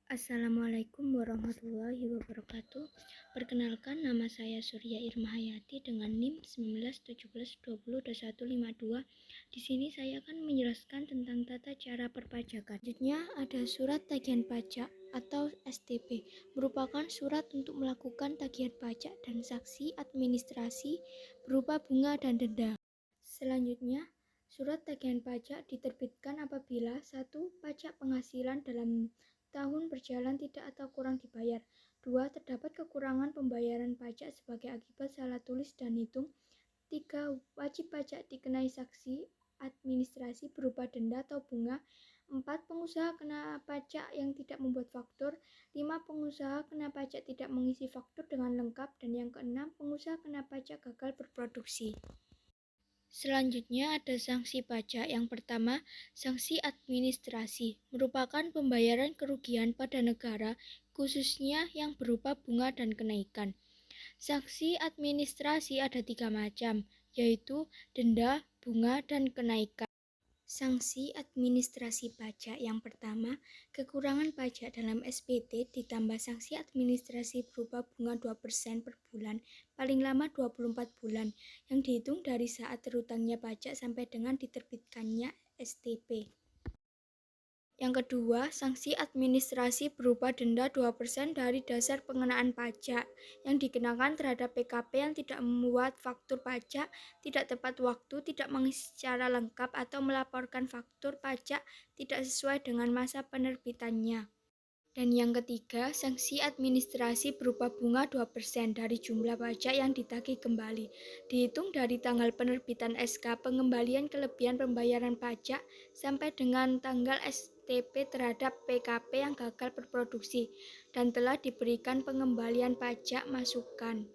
Assalamualaikum warahmatullahi wabarakatuh. Perkenalkan, nama saya Surya Irma Hayati dengan NIM 1917202152. Di sini saya akan menjelaskan tentang tata cara perpajakan. Selanjutnya ada surat tagihan pajak atau STP, merupakan surat untuk melakukan tagihan pajak dan sanksi administrasi berupa bunga dan denda. Selanjutnya, surat tagihan pajak diterbitkan apabila 1. Pajak penghasilan dalam tahun berjalan tidak atau kurang dibayar. 2. Terdapat kekurangan pembayaran pajak sebagai akibat salah tulis dan hitung. 3. Wajib pajak dikenai sanksi administrasi berupa denda atau bunga. 4. Pengusaha kena pajak yang tidak membuat faktur. 5. Pengusaha kena pajak tidak mengisi faktur dengan lengkap. Dan yang keenam, pengusaha kena pajak gagal berproduksi. Selanjutnya ada sanksi pajak. Yang pertama, sanksi administrasi, merupakan pembayaran kerugian pada negara, khususnya yang berupa bunga dan kenaikan. Sanksi administrasi ada 3 macam, yaitu denda, bunga, dan kenaikan. Sanksi administrasi pajak yang pertama, kekurangan pajak dalam SPT ditambah sanksi administrasi berupa bunga 2% per bulan, paling lama 24 bulan, yang dihitung dari saat terutangnya pajak sampai dengan diterbitkannya STP. Yang kedua, sanksi administrasi berupa denda 2% dari dasar pengenaan pajak yang dikenakan terhadap PKP yang tidak membuat faktur pajak, tidak tepat waktu, tidak mengisi secara lengkap, atau melaporkan faktur pajak tidak sesuai dengan masa penerbitannya. Dan yang ketiga, sanksi administrasi berupa bunga 2% dari jumlah pajak yang ditagih kembali, dihitung dari tanggal penerbitan SK pengembalian kelebihan pembayaran pajak sampai dengan tanggal STP terhadap PKP yang gagal berproduksi dan telah diberikan pengembalian pajak masukan.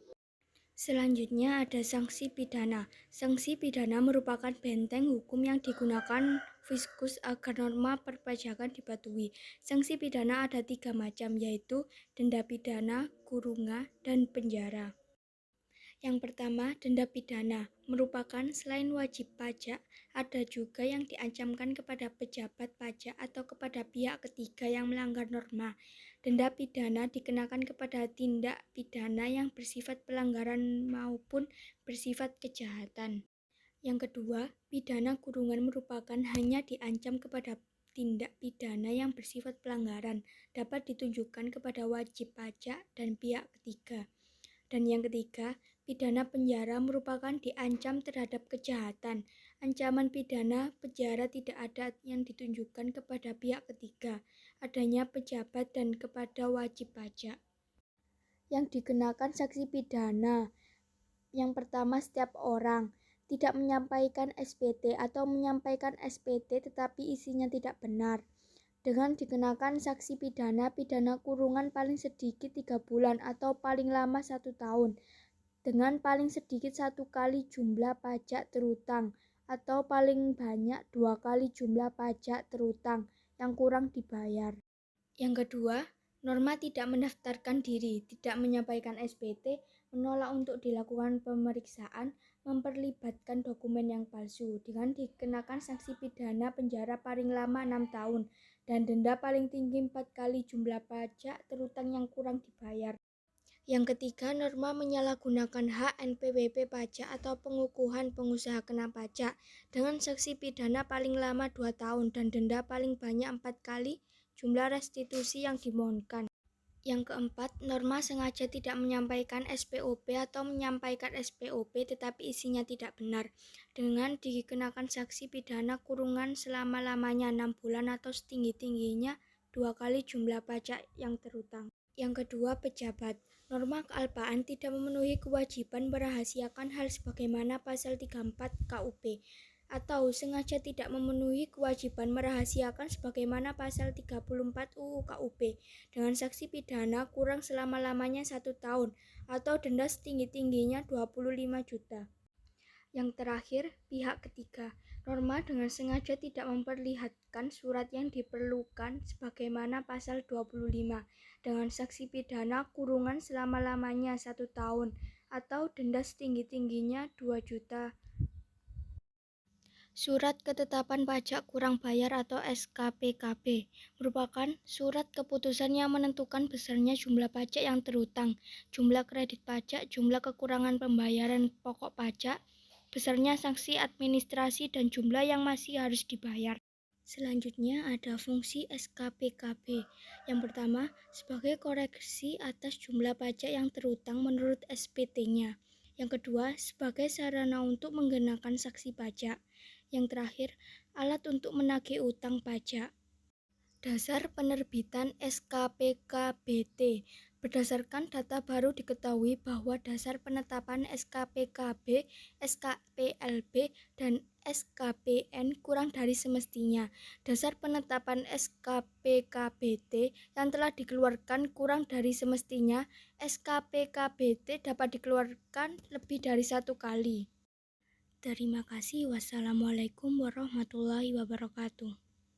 Selanjutnya ada sanksi pidana. Sanksi pidana merupakan benteng hukum yang digunakan fiskus agar norma perpajakan dipatuhi. Sanksi pidana ada 3 macam, yaitu denda pidana, kurungan, dan penjara. Yang pertama, denda pidana merupakan selain wajib pajak, ada juga yang diancamkan kepada pejabat pajak atau kepada pihak ketiga yang melanggar norma. Denda pidana dikenakan kepada tindak pidana yang bersifat pelanggaran maupun bersifat kejahatan. Yang kedua, pidana kurungan merupakan hanya diancam kepada tindak pidana yang bersifat pelanggaran, dapat ditunjukkan kepada wajib pajak dan pihak ketiga. Dan yang ketiga, pidana penjara merupakan diancam terhadap kejahatan. Ancaman pidana penjara tidak ada yang ditunjukkan kepada pihak ketiga, adanya pejabat dan kepada wajib pajak. Yang dikenakan sanksi pidana, yang pertama, setiap orang tidak menyampaikan SPT atau menyampaikan SPT tetapi isinya tidak benar, dengan dikenakan sanksi pidana kurungan paling sedikit 3 bulan atau paling lama 1 tahun, dengan paling sedikit 1 kali jumlah pajak terutang atau paling banyak 2 kali jumlah pajak terutang yang kurang dibayar. Yang kedua, norma tidak mendaftarkan diri, tidak menyampaikan SPT, menolak untuk dilakukan pemeriksaan, memperlibatkan dokumen yang palsu, dengan dikenakan sanksi pidana penjara paling lama 6 tahun dan denda paling tinggi 4 kali jumlah pajak terutang yang kurang dibayar. Yang ketiga, norma menyalahgunakan hak NPWP pajak atau pengukuhan pengusaha kena pajak dengan sanksi pidana paling lama 2 tahun dan denda paling banyak 4 kali jumlah restitusi yang dimohonkan. Yang keempat, norma sengaja tidak menyampaikan SPOP atau menyampaikan SPOP tetapi isinya tidak benar, dengan dikenakan sanksi pidana kurungan selama-lamanya 6 bulan atau setinggi-tingginya 2 kali jumlah pajak yang terutang. Yang kedua, pejabat. Norma kealpaan tidak memenuhi kewajiban merahasiakan hal sebagaimana pasal 34 KUP, atau sengaja tidak memenuhi kewajiban merahasiakan sebagaimana pasal 34 UU KUP, dengan sanksi pidana kurang selama-lamanya 1 tahun atau denda setinggi-tingginya 25 juta. Yang terakhir, pihak ketiga. Norma dengan sengaja tidak memperlihatkan surat yang diperlukan sebagaimana pasal 25 dengan sanksi pidana kurungan selama-lamanya 1 tahun atau denda setinggi-tingginya 2 juta. Surat Ketetapan Pajak Kurang Bayar atau SKPKB merupakan surat keputusan yang menentukan besarnya jumlah pajak yang terutang, jumlah kredit pajak, jumlah kekurangan pembayaran pokok pajak, besarnya sanksi administrasi, dan jumlah yang masih harus dibayar. Selanjutnya ada fungsi SKPKB. Yang pertama, sebagai koreksi atas jumlah pajak yang terutang menurut SPT-nya. Yang kedua, sebagai sarana untuk menggenakan saksi pajak. Yang terakhir, alat untuk menagih utang pajak. Dasar penerbitan SKPKBT. Berdasarkan data baru diketahui bahwa dasar penetapan SKPKB, SKPLB, dan SKPN kurang dari semestinya. Dasar penetapan SKPKBT yang telah dikeluarkan kurang dari semestinya. SKPKBT dapat dikeluarkan lebih dari 1 kali. Terima kasih. Wassalamualaikum warahmatullahi wabarakatuh.